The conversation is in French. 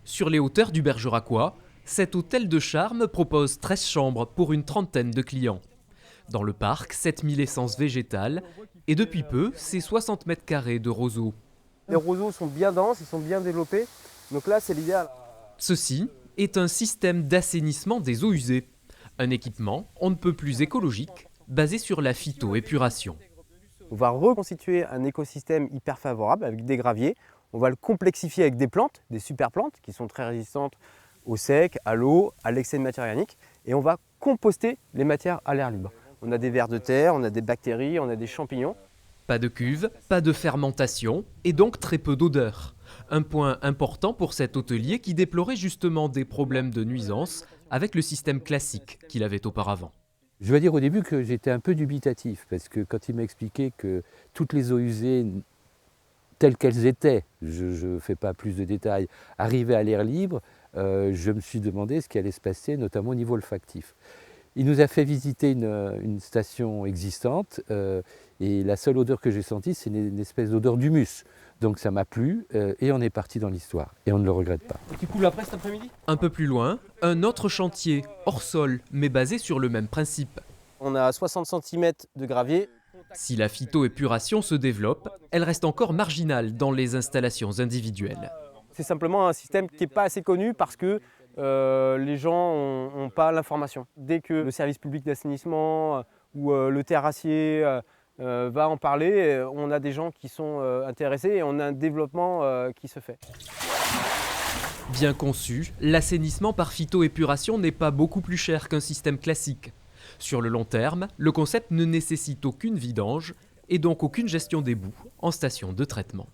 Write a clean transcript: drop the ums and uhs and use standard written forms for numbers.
Sur les hauteurs du Bergeracois, cet hôtel de charme propose 13 chambres pour une trentaine de clients. Dans le parc, 7000 essences végétales et depuis peu, c'est 60 mètres carrés de roseaux. Les roseaux sont bien denses, ils sont bien développés, donc là c'est l'idéal. Ceci est un système d'assainissement des eaux usées. Un équipement on ne peut plus écologique, basé sur la phytoépuration. On va reconstituer un écosystème hyper favorable avec des graviers. On va le complexifier avec des plantes, des super plantes qui sont très résistantes au sec, à l'eau, à l'excès de matière organique. Et on va composter les matières à l'air libre. On a des vers de terre, on a des bactéries, on a des champignons. Pas de cuve, pas de fermentation et donc très peu d'odeur. Un point important pour cet hôtelier qui déplorait justement des problèmes de nuisance avec le système classique qu'il avait auparavant. Je dois dire au début que j'étais un peu dubitatif parce que quand il m'a expliqué que toutes les eaux usées telles qu'elles étaient, je ne fais pas plus de détails, arrivaient à l'air libre, je me suis demandé ce qui allait se passer, notamment au niveau olfactif. Il nous a fait visiter une station existante et la seule odeur que j'ai sentie, c'est une espèce d'odeur d'humus. Donc ça m'a plu et on est parti dans l'histoire et on ne le regrette pas. Et tu coules après cet après-midi? Un peu plus loin, un autre chantier, hors sol, mais basé sur le même principe. On a 60 cm de gravier. Si la phytoépuration se développe, elle reste encore marginale dans les installations individuelles. C'est simplement un système qui n'est pas assez connu parce que les gens n'ont pas l'information. Dès que le service public d'assainissement ou le terrassier va en parler, on a des gens qui sont intéressés et on a un développement qui se fait. Bien conçu, l'assainissement par phytoépuration n'est pas beaucoup plus cher qu'un système classique. Sur le long terme, le concept ne nécessite aucune vidange et donc aucune gestion des boues en station de traitement.